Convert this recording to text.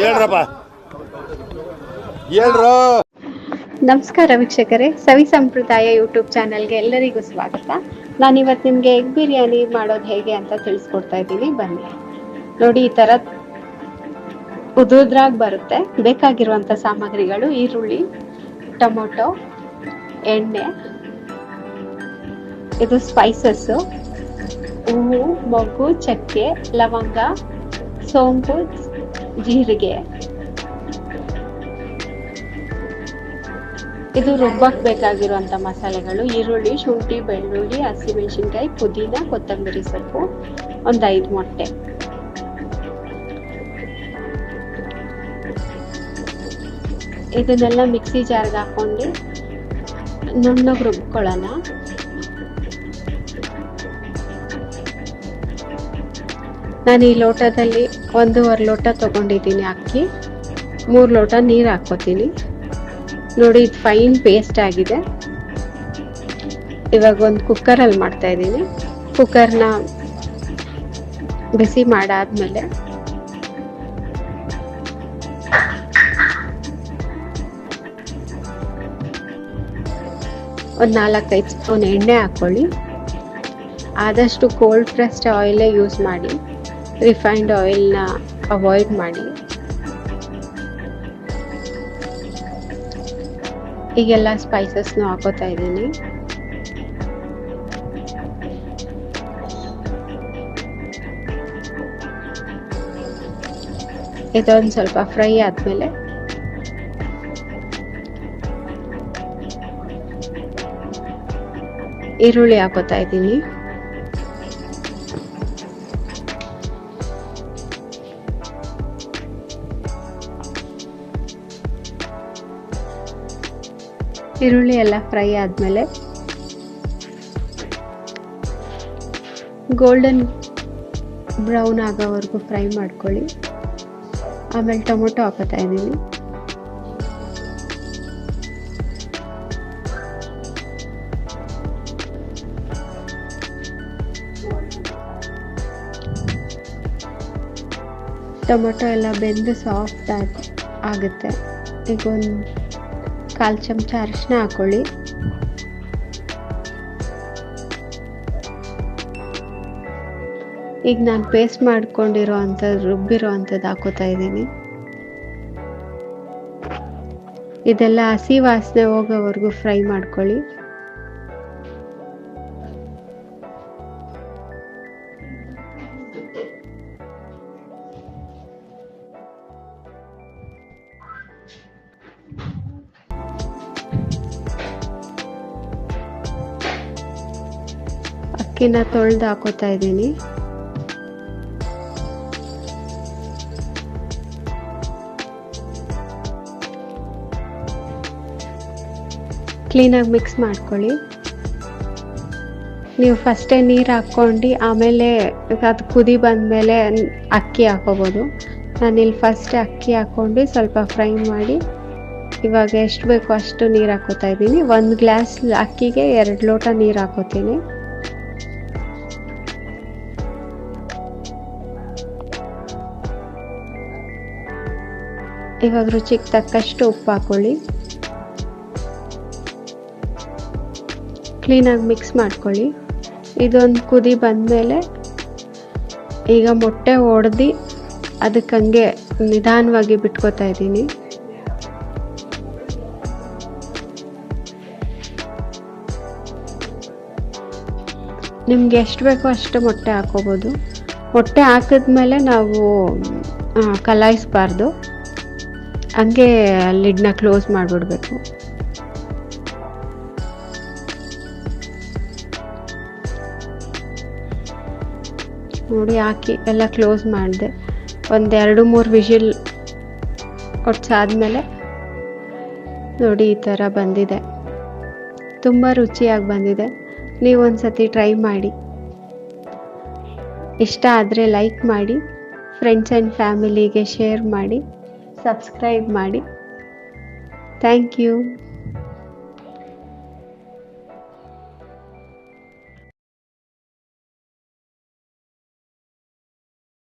ಹೇಳ್ರಪ್ಪ ಹೇಳ್ರು. ನಮಸ್ಕಾರ ವೀಕ್ಷಕರೇ, ಸವಿ ಸಂಪ್ರದಾಯ ಯೂಟ್ಯೂಬ್ ಚಾನಲ್ಗೆ ಎಲ್ಲರಿಗೂ ಸ್ವಾಗತ. ನಾನಿವತ್ತು ನಿಮಗೆ ಎಗ್ ಬಿರಿಯಾನಿ ಮಾಡೋದು ಹೇಗೆ ಅಂತ ತಿಳಿಸ್ಕೊಡ್ತಾ ಇದ್ದೀನಿ, ಬನ್ನಿ ನೋಡಿ. ಈ ಥರ ಉದುದ್ರಾಗಿ ಬರುತ್ತೆ. ಬೇಕಾಗಿರುವಂಥ ಸಾಮಗ್ರಿಗಳು: ಈರುಳ್ಳಿ, ಟೊಮೊಟೊ, ಎಣ್ಣೆ, ಇದು ಸ್ಪೈಸಸ್ಸು, ಹೂವು, ಮೊಗ್ಗು, ಚಕ್ಕೆ, ಲವಂಗ, ಸೋಂಪು, ಜೀರಿಗೆ. ಇದು ರುಬ್ಬಕ್ಕೆ ಬೇಕಾಗಿರುವಂಥ ಮಸಾಲೆಗಳು: ಈರುಳ್ಳಿ, ಶುಂಠಿ, ಬೆಳ್ಳುಳ್ಳಿ, ಹಸಿಮೆಣಸಿನ್ಕಾಯಿ, ಪುದೀನ, ಕೊತ್ತಂಬರಿ ಸೊಪ್ಪು, ಒಂದು 5 ಮೊಟ್ಟೆ. ಇದನ್ನೆಲ್ಲ ಮಿಕ್ಸಿ ಜಾರ್ಗೆ ಹಾಕೊಂಡು ನುಣ್ಣಗೆ ರುಬ್ಕೊಳ್ಳೋಣ. ನಾನು ಈ ಲೋಟದಲ್ಲಿ 1.5 ಲೋಟ ತೊಗೊಂಡಿದ್ದೀನಿ ಅಕ್ಕಿ, 3 ಲೋಟ ನೀರು ಹಾಕ್ಕೋತೀನಿ. ನೋಡಿ, ಇದು ಫೈನ್ ಪೇಸ್ಟ್ ಆಗಿದೆ. ಇವಾಗ ಒಂದು ಕುಕ್ಕರಲ್ಲಿ ಮಾಡ್ತಾ ಇದ್ದೀನಿ. ಕುಕ್ಕರ್ನ ಬಿಸಿ ಮಾಡಾದ್ಮೇಲೆ ಒಂದು 4-5 ಸ್ಪೂನ್ ಎಣ್ಣೆ ಹಾಕ್ಕೊಳ್ಳಿ. ಆದಷ್ಟು ಕೋಲ್ಡ್ ಪ್ರೆಸ್ಡ್ ಆಯಿಲೇ ಯೂಸ್ ಮಾಡಿ, ರಿಫೈನ್ಡ್ ಆಯಿಲ್ನ ಅವಾಯ್ಡ್ ಮಾಡಿ. ಈಗೆಲ್ಲ ಸ್ಪೈಸಸ್ನು ಹಾಕೋತಾ ಇದ್ದೀನಿ. ಇದೊಂದು ಸ್ವಲ್ಪ ಫ್ರೈ ಆದಮೇಲೆ ಈರುಳ್ಳಿ ಹಾಕೋತಾ ಇದ್ದೀನಿ. ಈರುಳ್ಳಿ ಎಲ್ಲ ಫ್ರೈ ಆದಮೇಲೆ ಗೋಲ್ಡನ್ ಬ್ರೌನ್ ಆಗೋವರೆಗೂ ಫ್ರೈ ಮಾಡ್ಕೊಳ್ಳಿ. ಆಮೇಲೆ ಟೊಮೊಟೊ ಹಾಕೋತಾ ಇದ್ದೀನಿ. ಟೊಮೊಟೊ ಎಲ್ಲ ಬೆಂದು ಸಾಫ್ಟ್ ಆಗುತ್ತೆ. ಈಗ ಒಂದು 1/4 ಚಮಚ ಅರಿಶಿನ ಹಾಕೊಳ್ಳಿ. ಈಗ ನಾನು ಪೇಸ್ಟ್ ಮಾಡ್ಕೊಂಡಿರೋ ಅಂಥದ್ದು, ರುಬ್ಬಿರೋ ಅಂಥದ್ದು ಹಾಕೋತಾ ಇದ್ದೀನಿ. ಇದೆಲ್ಲ ಹಸಿ ವಾಸನೆ ಹೋಗೋವರೆಗೂ ಫ್ರೈ ಮಾಡ್ಕೊಳ್ಳಿ. ಅಕ್ಕಿನ ತೊಳೆದು ಹಾಕೋತಾ ಇದ್ದೀನಿ. ಕ್ಲೀನಾಗಿ ಮಿಕ್ಸ್ ಮಾಡ್ಕೊಳ್ಳಿ. ನೀವು ಫಸ್ಟೇ ನೀರು ಹಾಕ್ಕೊಂಡು ಆಮೇಲೆ ಅದು ಕುದಿ ಬಂದಮೇಲೆ ಅಕ್ಕಿ ಹಾಕೋಬೋದು. ನಾನಿಲ್ಲಿ ಫಸ್ಟ್ ಅಕ್ಕಿ ಹಾಕ್ಕೊಂಡು ಸ್ವಲ್ಪ ಫ್ರೈ ಮಾಡಿ ಇವಾಗ ಎಷ್ಟು ಬೇಕೋ ಅಷ್ಟು ನೀರು ಹಾಕೋತಾ ಇದ್ದೀನಿ. 1 ಗ್ಲಾಸ್ ಅಕ್ಕಿಗೆ 2 ಲೋಟ ನೀರು ಹಾಕೋತೀನಿ. ಇವಾಗ ರುಚಿಗೆ ತಕ್ಕಷ್ಟು ಉಪ್ಪು ಹಾಕೊಳ್ಳಿ. ಕ್ಲೀನಾಗಿ ಮಿಕ್ಸ್ ಮಾಡ್ಕೊಳ್ಳಿ. ಇದೊಂದು ಕುದಿ ಬಂದಮೇಲೆ ಈಗ ಮೊಟ್ಟೆ ಒಡೆದು ಅದಕ್ಕಂಗೆ ನಿಧಾನವಾಗಿ ಬಿಟ್ಕೋತಾ ಇದ್ದೀನಿ. ನಿಮ್ಗೆ ಎಷ್ಟು ಬೇಕೋ ಅಷ್ಟು ಮೊಟ್ಟೆ ಹಾಕೋಬೋದು. ಮೊಟ್ಟೆ ಹಾಕಿದ್ಮೇಲೆ ನಾವು ಕಲಾಯಿಸಬಾರ್ದು, ಹಂಗೆ ಲಿಡ್ನ ಕ್ಲೋಸ್ ಮಾಡಿಬಿಡ್ಬೇಕು. ನೋಡಿ, ಹಾಕಿ ಎಲ್ಲ ಕ್ಲೋಸ್ ಮಾಡಿದೆ. ಒಂದು 2-3 ವಿಷಿಲ್ ಹೊಡ್ಸಾದ್ಮೇಲೆ ನೋಡಿ ಈ ಥರ ಬಂದಿದೆ. ತುಂಬ ರುಚಿಯಾಗಿ ಬಂದಿದೆ. ನೀವೊಂದು ಸತಿ ಟ್ರೈ ಮಾಡಿ. ಇಷ್ಟ ಆದರೆ ಲೈಕ್ ಮಾಡಿ, ಫ್ರೆಂಡ್ಸ್ ಆ್ಯಂಡ್ ಫ್ಯಾಮಿಲಿಗೆ ಶೇರ್ ಮಾಡಿ, ಸಬ್ಸ್ಕ್ರೈಬ್ ಮಾಡಿ. Thank you.